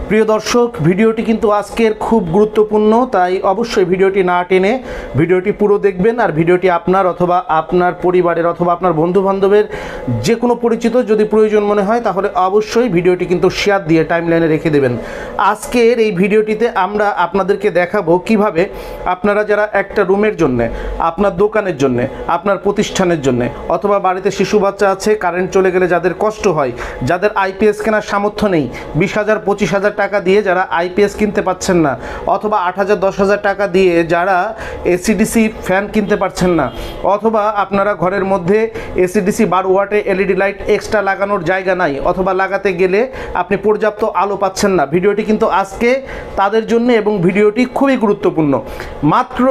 প্রিয় দর্শক, ভিডিওটি কিন্তু আজকের খুব গুরুত্বপূর্ণ, তাই অবশ্যই ভিডিওটি না টেনে ভিডিওটি পুরো দেখবেন। আর ভিডিওটি আপনার অথবা আপনার পরিবারের অথবা আপনার বন্ধুবান্ধবের যে কোনো পরিচিত যদি প্রয়োজন মনে হয় তাহলে অবশ্যই ভিডিওটি কিন্তু শেয়ার দিয়ে টাইমলাইনে রেখে দেবেন। আজকের এই ভিডিওটিতে আমরা আপনাদেরকে দেখাবো কিভাবে আপনারা যারা একটা রুমের জন্যে, আপনার দোকানের জন্যে, আপনার প্রতিষ্ঠানের জন্যে অথবা বাড়িতে শিশু বাচ্চা আছে, কারেন্ট চলে গেলে যাদের কষ্ট হয়, যাদের আইপিএস কেনার সামর্থ্য নেই, 20,000 25,000 টাকা দিয়ে যারা আইপিএস কিনতে পারছেন না, অথবা 8,000 10,000 টাকা দিয়ে যারা এসিডিসি ফ্যান কিনতে পারছেন না, অথবা আপনারা ঘরের মধ্যে এসিডিসি 12 ওয়াটে এলইডি লাইট এক্সট্রা লাগানোর জায়গা নাই, অথবা লাগাতে গেলে আপনি পর্যাপ্ত আলো পাচ্ছেন না, ভিডিওটি কিন্তু আজকে তাদের জন্য এবং ভিডিওটি খুবই গুরুত্বপূর্ণ। মাত্র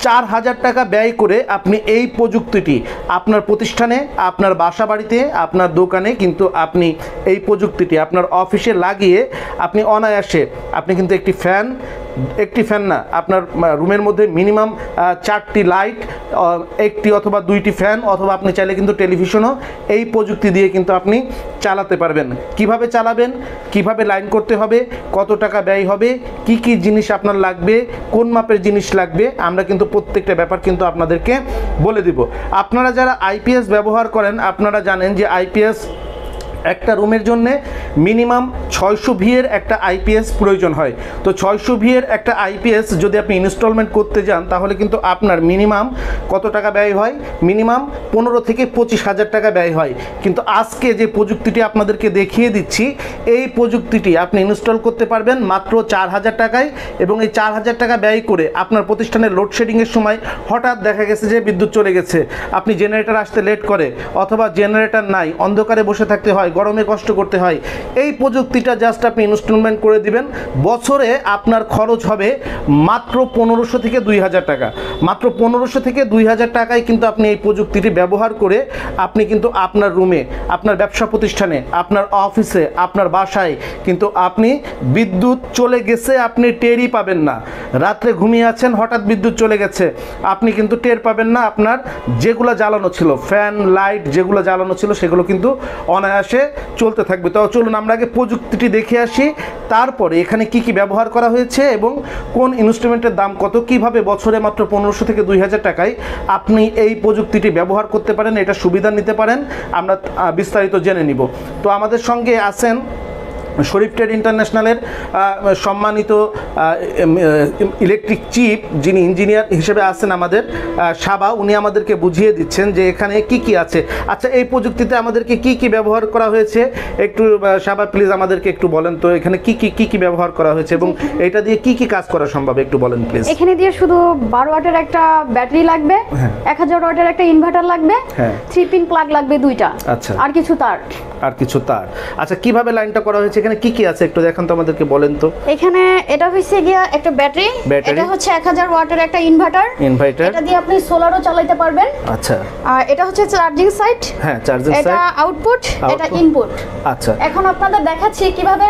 4,000 টাকা ব্যয় করে আপনি এই প্রযুক্তিটি আপনার প্রতিষ্ঠানে, আপনার বাসা বাড়িতে, আপনার দোকানে কিন্তু আপনি এই প্রযুক্তিটি আপনার অফিসে লাগিয়ে আপনি অনায়াসে আপনি কিন্তু একটি ফ্যান না, আপনার রুমের মধ্যে মিনিমাম 4টি লাইট, একটি অথবা 2টি ফ্যান, অথবা আপনি চাইলে কিন্তু টেলিভিশনও এই প্রযুক্তি দিয়ে কিন্তু আপনি চালাতে পারবেন। কিভাবে চালাবেন, কিভাবে লাইন করতে হবে, কত টাকা ব্যয় হবে, কি কি জিনিস আপনার লাগবে, কোন মাপের জিনিস লাগবে, আমরা কিন্তু প্রত্যেকটা ব্যাপার কিন্তু আপনাদেরকে বলে দিব। আপনারা যারা আইপিএস ব্যবহার করেন আপনারা জানেন যে আইপিএস একটা রুমের জন্যে মিনিমাম 600 ভিএর একটা আইপিএস প্রয়োজন হয়। তো 600 ভিএর একটা আইপিএস যদি আপনি ইনস্টলমেন্ট করতে যান তাহলে কিন্তু আপনার মিনিমাম কত টাকা ব্যয় হয়? মিনিমাম 15 থেকে 25,000 টাকা ব্যয় হয়। কিন্তু আজকে যে প্রযুক্তিটি আপনাদেরকে দেখিয়ে দিচ্ছি, এই প্রযুক্তিটি আপনি ইনস্টল করতে পারবেন মাত্র 4,000 টাকায়, এবং এই 4,000 টাকা ব্যয় করে আপনার প্রতিষ্ঠানের লোডশেডিংয়ের সময় হঠাৎ দেখা গেছে যে বিদ্যুৎ চলে গেছে, আপনি জেনারেটর আসতে লেট করে, অথবা জেনারেটর নাই, অন্ধকারে বসে থাকতে হয়, গরমে কষ্ট করতে হয়, এই প্রযুক্তিটা জাস্ট আপনি ইনস্টলমেন্ট করে দিবেন। বছরে আপনার খরচ হবে মাত্র 1500 থেকে 2,000 টাকা। মাত্র 1500 থেকে 2,000 টাকায় কিন্তু আপনি এই প্রযুক্তিটি ব্যবহার করে আপনি কিন্তু আপনার রুমে, আপনার ব্যবসা প্রতিষ্ঠানে, আপনার অফিসে, আপনার বাসায় কিন্তু আপনি বিদ্যুৎ চলে গেছে আপনি টেরই পাবেন না। রাত্রে ঘুমিয়ে আছেন, হঠাৎ বিদ্যুৎ চলে গেছে, আপনি কিন্তু টের পাবেন না। আপনার যেগুলো জ্বালানো ছিল, ফ্যান লাইট যেগুলো জ্বালানো ছিল সেগুলো কিন্তু অনায়াসে চলতে থাকবে। তো চলুন আমরা আগে প্রযুক্তিটি দেখে আসি, তারপরে এখানে কি কি ব্যবহার করা হয়েছে এবং কোন ইনস্ট্রুমেন্টের দাম কত, কিভাবে বছরে মাত্র 1500 থেকে 2,000 টাকায় আপনি এই প্রযুক্তিটি ব্যবহার করতে পারেন, এটা সুবিধা নিতে পারেন, আমরা বিস্তারিত জেনে নিব। তো আমাদের সঙ্গে আছেন শরীফ ট্রেড ইন্টারন্যাশনালের সম্মানিত ইলেকট্রিক চিফ, যিনি ইঞ্জিনিয়ার হিসেবে আছেন আমাদের সাবা, উনি আমাদেরকে বুঝিয়ে দিচ্ছেন যে এখানে কি কি আছে। আচ্ছা, এই প্রযুক্তিতে আমাদেরকে কি কি ব্যবহার করা হয়েছে একটু সাবা প্লিজ আমাদেরকে একটু বলেন তো, এখানে কি কি ব্যবহার করা হয়েছে এবং এটা দিয়ে কি কি কাজ করা সম্ভব একটু বলেন প্লিজ। এখানে দিয়ে শুধু 12 ওয়াটের একটা ব্যাটারি লাগবে, 1000 ওয়াটের একটা ইনভার্টার লাগবে, 3 পিন প্লাগ লাগবে 2টা, আচ্ছা, আর কিছু তার। আচ্ছা, কিভাবে লাইনটা করা হয়েছে, এখানে কি কি আছে একটু দেখান তো আমাদেরকে, বলেন তো। এখানে এটা হচ্ছে গিয়া একটা ব্যাটারি, এটা হচ্ছে 1000 ওয়াটের একটা ইনভার্টার, এটা দিয়ে আপনি সোলারও চালাতে পারবেন। আচ্ছা, আর এটা হচ্ছে চার্জিং সাইট, চার্জিং সাইট, এটা আউটপুট, এটা ইনপুট। আচ্ছা, এখন আপনাদের দেখাচ্ছি কিভাবে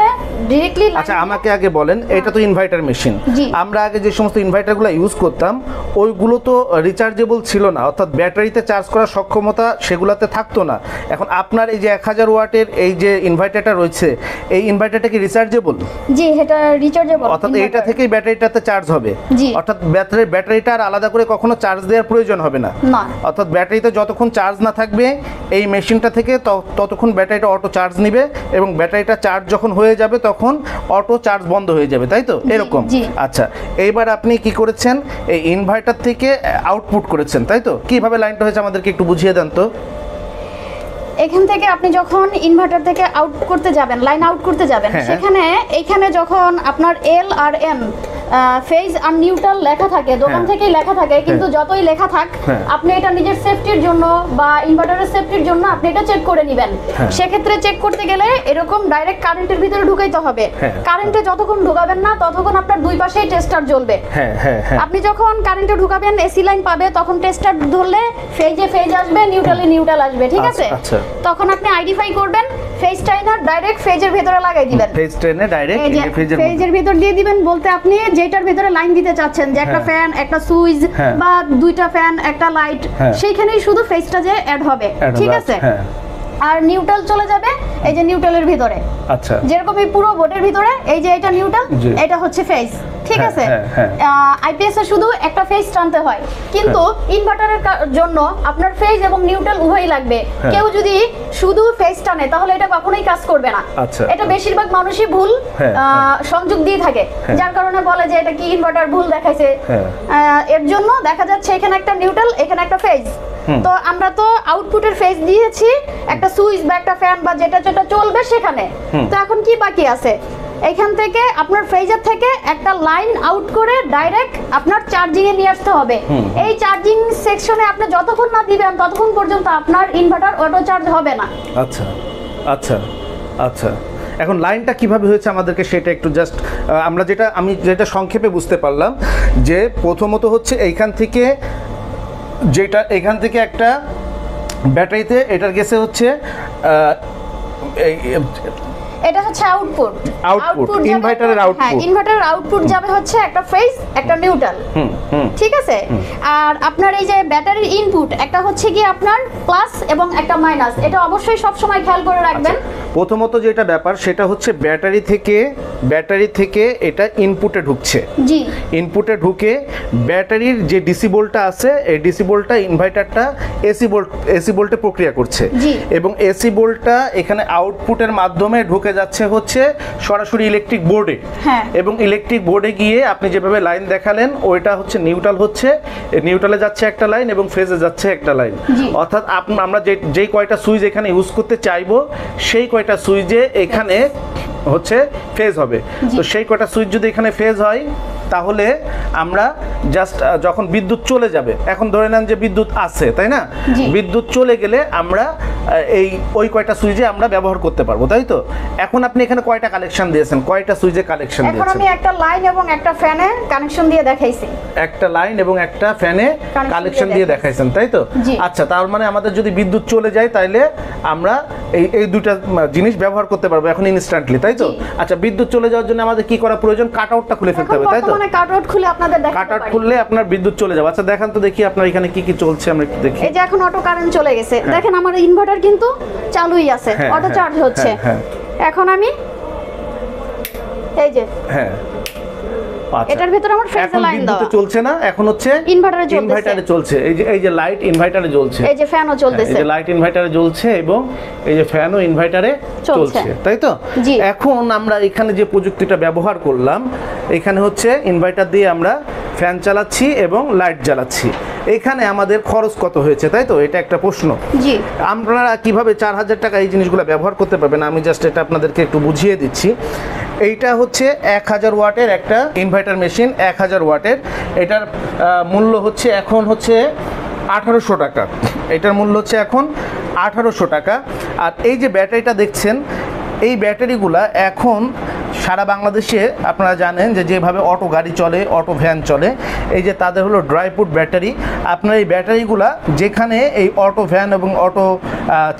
ডাইরেক্টলি। আচ্ছা, আমাকে আগে বলেন, এটা তো ইনভার্টার মেশিন, আমরা আগে যে সমস্ত ইনভার্টারগুলো ইউজ করতাম ওইগুলো তো রিচার্জেবল ছিল না, অর্থাৎ ব্যাটারিতে চার্জ করার সক্ষমতা সেগুলোতে থাকতো না। এখন আপনার এই যে 1000 ওয়াটের এই যে ইনভার্টারটা রয়েছে, এই ইনভার্টারটা কি রিচার্জেবল? জি, এটা রিচার্জেবল, অর্থাৎ এইটা থেকেই ব্যাটারিটাতে চার্জ হবে, অর্থাৎ ব্যাটারিটা আর আলাদা করে কখনো চার্জ দেওয়ার প্রয়োজন হবে না। অর্থাৎ ব্যাটারিতে যতক্ষণ চার্জ না থাকবে এই মেশিনটা থেকে ততক্ষণ ব্যাটারিটা অটো চার্জ নেবে, এবং ব্যাটারিটা চার্জ যখন হয়ে যাবে তখন অটো চার্জ বন্ধ হয়ে যাবে, তাই তো? এরকম। আচ্ছা, এইবার আপনি কি করেছেন, এই ইনভার্টার থেকে আউটপুট করেছেন, তাই তো? কিভাবে লাইনটা হয়েছে আমাদেরকে একটু বুঝিয়ে দেন তো। এখান থেকে আপনি যখন ইনভার্টার থেকে আউট করতে যাবেন, লাইন আউট করতে যাবেন, সেখানে এইখানে যখন আপনার এল আর এম ফেজ আর নিউট্রাল লেখা থাকে, দোকান থেকেই লেখা থাকে, কিন্তু যতই লেখা থাক আপনি এটা নিজের সেফটির জন্য বা ইনভার্টারের সেফটির জন্য আপনি এটা চেক করে নেবেন। সেক্ষেত্রে চেক করতে গেলে এরকম ডাইরেক্ট কারেন্টের ভিতরে ঢুকাইতে হবে। কারেন্টে যতক্ষণ ঢুকাবেন না ততক্ষণ আপনার দুই পাশেই টেস্টার জ্বলবে। আপনি যখন কারেন্টে ঢুকাবেন, এসি লাইন পাবে, তখন টেস্টার ধরলে ফেজে ফেজ আসবে, নিউট্রালে নিউট্রাল আসবে, ঠিক আছে? তখন আপনি আইডেন্টিফাই করবেন, ফেজ টাইনার ডাইরেক্ট ফেজের ভিতরে লাগাই দিবেন, ফেজ টাইনে ডাইরেক্ট ফেজের ভিতর দিয়ে দিবেন। বলতে আপনি যেটার ভিতরে লাইন দিতে চাচ্ছেন, যে একটা ফ্যান, একটা সুইচ বা 2টা ফ্যান, একটা লাইট, সেইখানেই শুধু ফেজটা যে অ্যাড হবে, ঠিক আছে? আর নিউট্রাল চলে যাবে এই যে নিউট্রালের ভিতরে। আচ্ছা, যেরকম এই পুরো বোর্ডের ভিতরে এই যে এটা নিউট্রাল, এটা হচ্ছে ফেজ, ঠিক আছে। আইপিএস এ শুধু একটা ফেজ টানতে হয়, কিন্তু ইনভার্টারের জন্য আপনার ফেজ এবং নিউট্রাল উভয়ই লাগবে। কেউ যদি শুধু ফেজ টানে তাহলে এটা কখনোই কাজ করবে না। এটা বেশিরভাগ মানুষই ভুল সংযোগ দিয়ে থাকে, যার কারণে বলে যে এটা কি ইনভার্টার ভুল দেখাইছে। এর জন্য দেখা যাচ্ছে এখানে একটা নিউট্রাল, এখানে একটা ফেজ। তো আমরা তো আউটপুটের ফেজ দিয়েছি একটা সুইচ বা একটা ফ্যান বা যেটা যেটা চলবে সেখানে। তো এখন কি বাকি আছে? এখান থেকে আপনার ফ্রেজার থেকে একটা লাইন আউট করে ডাইরেক্ট আপনার চার্জিং এ নিয়ে আসতে হবে। এই চার্জিং সেকশনে আপনি যতক্ষণ না দিবেন ততক্ষণ পর্যন্ত আপনার ইনভার্টার অটো চার্জ হবে না। আচ্ছা আচ্ছা আচ্ছা, এখন লাইনটা কিভাবে হয়েছে আমাদেরকে সেটা একটু জাস্ট আমি যেটা সংক্ষেপে বুঝতে পারলাম যে প্রথমত হচ্ছে এইখান থেকে এখান থেকে একটা ব্যাটারিতে এটার গেছে হচ্ছে এটা হচ্ছে আউটপুট ইনভার্টারের আউটপুট। হ্যাঁ, ইনভার্টারের আউটপুট যাবে হচ্ছে একটা ফেজ একটা নিউট্রাল, ঠিক আছে। আর আপনার এই যে ব্যাটারির ইনপুট একটা হচ্ছে কি আপনার প্লাস এবং একটা মাইনাস, এটা অবশ্যই সব সময় খেয়াল করে রাখবেন। প্রথমত যেটা ব্যাপার সেটা হচ্ছে ব্যাটারি থেকে এটা ইনপুটে ঢুকছে। জি, ইনপুটে ঢুকে ব্যাটারির যে ডিসি ভোল্টটা আছে এই ডিসি ভোল্টটা ইনভার্টারটা এসি ভোল্টে প্রক্রিয়া করছে, এবং এসি ভোল্টটা এখানে আউটপুটের মাধ্যমে ঢুকে যাচ্ছে হচ্ছে সরাসরি ইলেকট্রিক বোর্ডে। এবং ইলেকট্রিক বোর্ডে গিয়ে আপনি যেভাবে লাইন দেখালেন ওইটা হচ্ছে নিউট্রাল, হচ্ছে নিউট্রালে যাচ্ছে একটা লাইন এবং ফেজে যাচ্ছে একটা লাইন। অর্থাৎ আমরা যেই কয়টা সুইচ এখানে ইউজ করতে চাইবো সেই কয়টা সুইচে এখানে হচ্ছে ফেজ হবে। তো সেই কয়টা সুইচ যদি এখানে ফেজ হয় তাহলে আমরা জাস্ট যখন বিদ্যুৎ চলে যাবে, এখন ধরে নেন যে বিদ্যুৎ আছে, তাই না? বিদ্যুৎ চলে গেলে আমরা ওই কয়টা সুইচে আমরা ব্যবহার করতে পারবো, তাই তো? এখন আপনি এখানে কয়টা কালেকশন দিয়েছেন, কয়টা সুইচে কালেকশন দিয়েছেন? এখন আমি একটা লাইন এবং একটা ফ্যানে কানেকশন দিয়ে দেখাইছি। একটা লাইন এবং একটা ফ্যানে কালেকশন দিয়ে দেখাইছেন, তাই তো? আচ্ছা, তার মানে আমাদের যদি বিদ্যুৎ চলে যায় তাহলে আমরা এই দুইটা জিনিস ব্যবহার করতে পারবো এখন ইনস্ট্যান্টলি, তাই তো? আচ্ছা, বিদ্যুৎ চলে যাওয়ার জন্য আমাদের কি করা প্রয়োজন? কাট আউটটা খুলে ফেলতে হবে, তাই তো? মানে কাট আউট খুলে আপনাদের দেখাতে পারি। কাট আউট খুললে আপনার বিদ্যুৎ চলে যাবে। আচ্ছা, দেখান তো দেখি আপনার এখানে কি কি চলছে, আমরা একটু দেখি। এই যে এখন অটো কারেন্ট চলে গেছে, দেখেন আমার ইনভার্টার কিন্তু চালুই আছে, অটো চার্জ হচ্ছে। এখন আমি এই যে এটার ভিতরে আমার ফেজ লাইন দাও চলছে না, এখন হচ্ছে ইনভার্টারে চলছে। এই যে লাইট ইনভার্টারে জ্বলছে, এই যে ফ্যানও চলতেছে, এই যে লাইট ইনভার্টারে জ্বলছে এবং এই যে ফ্যানও ইনভার্টারে চলছে, তাই তো? এখন আমরা এখানে যে প্রযুক্তিটা ব্যবহার করলাম, এখানে হচ্ছে ইনভার্টার দিয়ে আমরা ফ্যান চালাচ্ছি এবং লাইট জ্বালাচ্ছি। এখানে আমাদের খরচ কত হয়েছে, তাই তো? এটা একটা প্রশ্ন। জি, আপনারা কিভাবে 4000 টাকা এই জিনিসগুলো ব্যবহার করতে পারবেন আমি জাস্ট এটা আপনাদেরকে একটু বুঝিয়ে দিচ্ছি। এইটা হচ্ছে 1000 ওয়াটের একটা ইনভার্টার মেশিন, 1000 ওয়াটের। এটার মূল্য হচ্ছে এখন হচ্ছে 1800 টাকা। এটার মূল্য হচ্ছে এখন 1800 টাকা। আর এই যে ব্যাটারিটা দেখছেন, এই ব্যাটারিগুলা এখন সারা বাংলাদেশে আপনারা জানেন যে যেভাবে অটো গাড়ি চলে, অটো ভ্যান চলে, এই যে তাদের হলো ড্রাইপুট ব্যাটারি। আপনার এই ব্যাটারিগুলা যেখানে এই অটো ভ্যান এবং অটো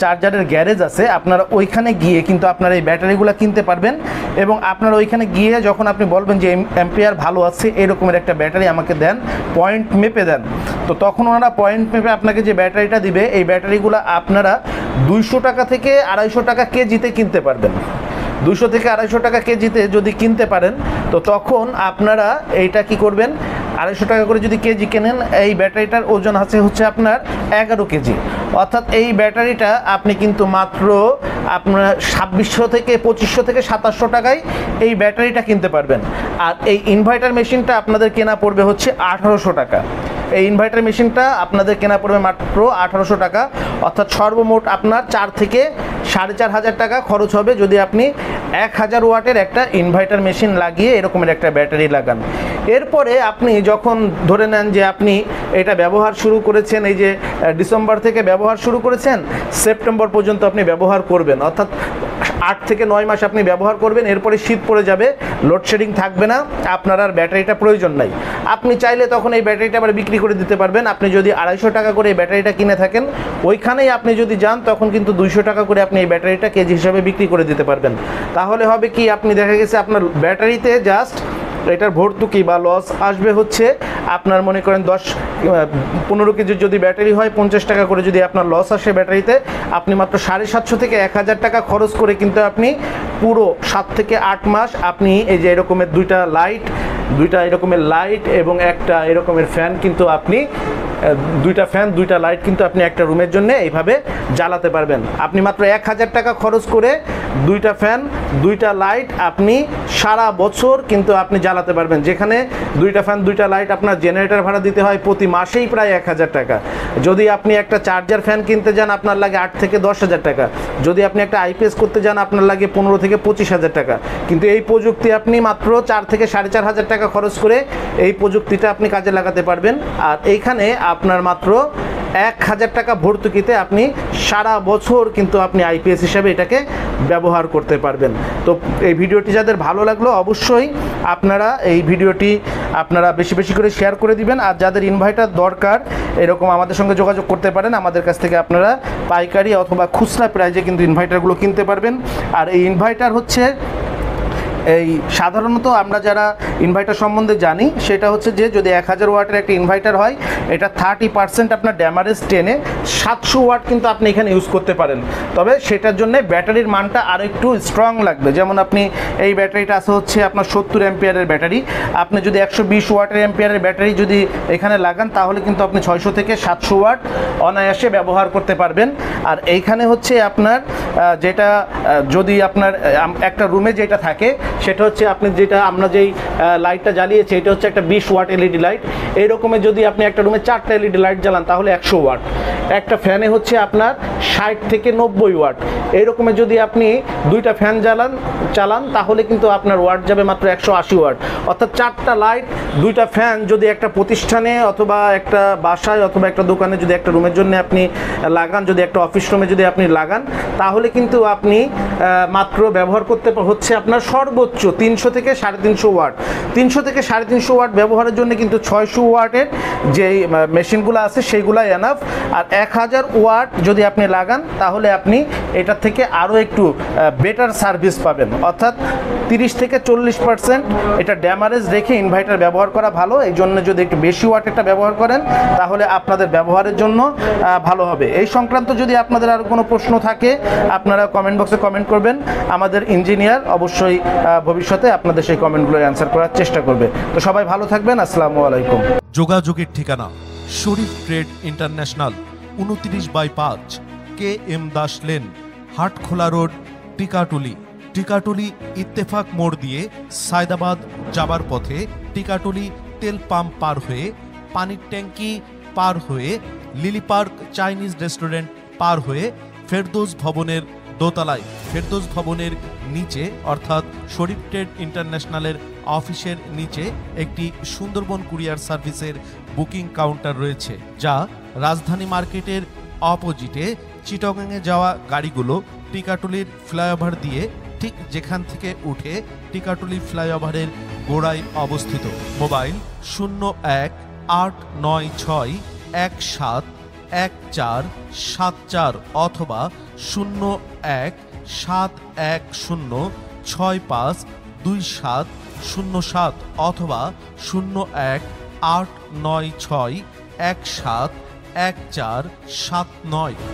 চার্জারের গ্যারেজ আছে, আপনারা ওইখানে গিয়ে কিন্তু আপনারা এই ব্যাটারিগুলো কিনতে পারবেন। এবং আপনারা ওইখানে গিয়ে যখন আপনি বলবেন যে অ্যাম্পিয়ার ভালো আছে, এরকমের একটা ব্যাটারি আমাকে দেন, পয়েন্ট মেপে দেন, তো তখন ওনারা পয়েন্ট মেপে আপনাকে যে ব্যাটারিটা দিবে, এই ব্যাটারিগুলো আপনারা 200 টাকা থেকে 250 টাকা কেজিতে কিনতে পারবেন। 200 থেকে 250 টাকা কেজিতে যদি কিনতে পারেন, তো তখন আপনারা এইটা কি করবেন, 250 টাকা করে যদি কেজি কেনেন, এই ব্যাটারিটার ওজন হচ্ছে আপনার 11 কেজি। অর্থাৎ এই ব্যাটারিটা আপনি কিন্তু মাত্র আপনার 2600 থেকে 2500 থেকে 2700 টাকায় এই ব্যাটারিটা কিনতে পারবেন। আর এই ইনভার্টার মেশিনটা আপনাদের কেনা পড়বে হচ্ছে 1800 টাকা। এই ইনভার্টার মেশিনটা আপনাদের কেনা পড়বে মাত্র 1800 টাকা। অর্থাৎ সর্বমোট আপনার 4 থেকে 4500 টাকা খরচ হবে যদি আপনি 1000 ওয়াটের একটা ইনভার্টার মেশিন লাগিয়ে এরকমের একটা ব্যাটারি লাগান। এরপরে আপনি যখন ধরে নেন যে আপনি এটা ব্যবহার শুরু করেছেন, এই যে ডিসেম্বর থেকে ব্যবহার শুরু করেছেন, সেপ্টেম্বর পর্যন্ত আপনি ব্যবহার করবেন, অর্থাৎ 8 থেকে 9 মাস আপনি ব্যবহার করবেন। এরপরে শীত পড়ে যাবে, লোডশেডিং থাকবে না, আপনার আর ব্যাটারিটা প্রয়োজন নাই। আপনি চাইলে তখন এই ব্যাটারিটা আবার বিক্রি করে দিতে পারবেন। আপনি যদি 250 টাকা করে এই ব্যাটারিটা কিনে থাকেন, ওইখানেই আপনি যদি যান তখন কিন্তু 200 টাকা করে আপনি এই ব্যাটারিটা কেজি হিসাবে বিক্রি করে দিতে পারবেন। তাহলে হবে কি, আপনি দেখা গেছে আপনার ব্যাটারিতে জাস্ট এটার ভর্তুকি বা লস আসবে হচ্ছে আপনার মনে করেন 15 কেজির যদি ব্যাটারি হয় 50 টাকা করে যদি আপনার লস আসে ব্যাটারিতে, আপনি মাত্র 750 থেকে 1000 টাকা খরচ করে কিন্তু আপনি পুরো 7 থেকে 8 মাস আপনি এই যে এরকমের দুইটা এরকমের লাইট এবং একটা এরকমের ফ্যান কিন্তু আপনি দুইটা লাইট কিন্তু আপনি একটা রুমের জন্য এইভাবে জ্বালাতে পারবেন। আপনি মাত্র 1000 টাকা খরচ করে দুইটা ফ্যান দুইটা লাইট আপনি সারা বছর কিন্তু আপনি জ্বালাতে পারবেন। যেখানে দুইটা ফ্যান দুইটা লাইট আপনার জেনারেটর ভাড়া দিতে হয় প্রতি মাসেই প্রায় 1000 টাকা। যদি আপনি একটা চার্জার ফ্যান কিনতে যান আপনার লাগে 8 থেকে 10,000 টাকা। যদি আপনি একটা আইপিএস করতে যান আপনার লাগে 15 থেকে 25,000 টাকা। কিন্তু এই প্রযুক্তি আপনি মাত্র 4 থেকে 4,500 টাকা খরচ করে এই প্রযুক্তিটা আপনি কাজে লাগাতে পারবেন। আর এইখানে আপনার মাত্র 1000 টাকা ভর্তুকিতে আপনি সারা বছর কিন্তু আপনি আইপিএস হিসাবে এটাকে ব্যবহার করতে পারবেন। তো এই ভিডিওটি যাদের ভালো লাগলো অবশ্যই আপনারা এই ভিডিওটি আপনারা বেশি বেশি করে শেয়ার করে দিবেন। আর যাদের ইনভার্টার দরকার এরকম আমাদের সঙ্গে যোগাযোগ করতে পারেন। আমাদের কাছ থেকে আপনারা পাইকারি অথবা খুচরা প্রাইজে কিন্তু ইনভার্টারগুলো কিনতে পারবেন। আর এই ইনভার্টার হচ্ছে এই সাধারণত আমরা যারা ইনভার্টার সম্বন্ধে জানি সেটা হচ্ছে যে যদি 1000 ওয়াটের একটা ইনভার্টার হয় এটা 30% আপনার ড্যামারেজ টেনে 700 ওয়াট কিন্তু আপনি এখানে ইউজ করতে পারেন। তবে সেটার জন্য ব্যাটারির মানটা আরও একটু স্ট্রং লাগবে। যেমন আপনি এই ব্যাটারিটা আছে হচ্ছে আপনার 70 অ্যাম্পিয়ারের ব্যাটারি, আপনি যদি 120 ওয়াটের অ্যাম্পিয়ারের ব্যাটারি যদি এখানে লাগান তাহলে কিন্তু আপনি 600 থেকে 700 ওয়াট অনায়াসে ব্যবহার করতে পারবেন। আর এইখানে হচ্ছে আপনার যেটা যদি আপনার একটা রুমে যেটা থাকে সেটা হচ্ছে আপনি যেটা আমরা যেই লাইটটা জ্বালিয়েছি এটা হচ্ছে একটা 20 ওয়াট এলইডি লাইট। এই রকমের যদি আপনি একটা রুমে 4টা এলইডি লাইট জ্বালান তাহলে 100 ওয়াট। একটা ফ্যানে হচ্ছে আপনার 60 থেকে 90 ওয়াট। এই রকমের যদি আপনি দুইটা ফ্যান চালান তাহলে কিন্তু আপনার ওয়াট যাবে মাত্র 180 ওয়াট। অর্থাৎ 4টা লাইট দুইটা ফ্যান যদি একটা প্রতিষ্ঠানে অথবা একটা বাসায় অথবা একটা দোকানে যদি একটা রুমের জন্য আপনি লাগান, যদি একটা অফিস রুমে যদি আপনি লাগান তাহলে কিন্তু আপনি মাত্র ব্যবহার করতে হচ্ছে আপনার সর্বোচ্চ 300 থেকে 350 ওয়াট। 300 থেকে 350 ওয়াট ব্যবহারের জন্য কিন্তু 600 ওয়াটের যে মেশিনগুলো আছে সেইগুলাই এনাফ। আর 1000 ওয়াট যদি আপনি লাগান তাহলে আপনি এটার থেকে আরও একটু বেটার সার্ভিস পাবেন। অর্থাৎ 30 থেকে 40% এটা ড্যামারেজ রেখে ইনভার্টার ব্যবহার করা ভালো। এই জন্য যদি একটু বেশি ওয়াট এটা ব্যবহার করেন তাহলে আপনাদের ব্যবহারের জন্য ভালো হবে। এই সংক্রান্ত যদি আপনাদের আর কোনো প্রশ্ন থাকে আপনারা কমেন্ট বক্সে কমেন্ট করবেন। আমাদের ইঞ্জিনিয়ার অবশ্যই ভবিষ্যতে আপনাদের সেই কমেন্টগুলো অ্যান্সার করার চেষ্টা করবে। তো সবাই ভালো থাকবেন। আসসালামু আলাইকুম। যোগাযোগের ঠিকানা Sharif trade international, 29/5 KM Das lane, Hatkhola road, Tikatuli Ittefaq মোড় দিয়ে সায়দাবাদ যাবার পথে টিকাটুলি তেল পাম্প পার হয়ে, পানির ট্যাঙ্কি পার হয়ে, লিলি পার্ক চাইনিজ রেস্টুরেন্ট পার হয়ে ফেরদৌস ভবনের দোতলায়, ফেরদৌস ভবনের নিচে অর্থাৎ শরীফ ট্রেড ইন্টারন্যাশনালের অফিসের নিচে একটি সুন্দরবন কুরিয়ার সার্ভিসের বুকিং কাউন্টার রয়েছে, যা রাজধানী মার্কেটের অপোজিটে চিটাগংয়ে যাওয়া গাড়িগুলো টিকাটুলির ফ্লাইওভার দিয়ে ঠিক যেখান থেকে উঠে টিকাটুলি ফ্লাইওভারের গোড়ায় অবস্থিত। মোবাইল 0189617174 অথবা 017106525707 অথবা 018961717479।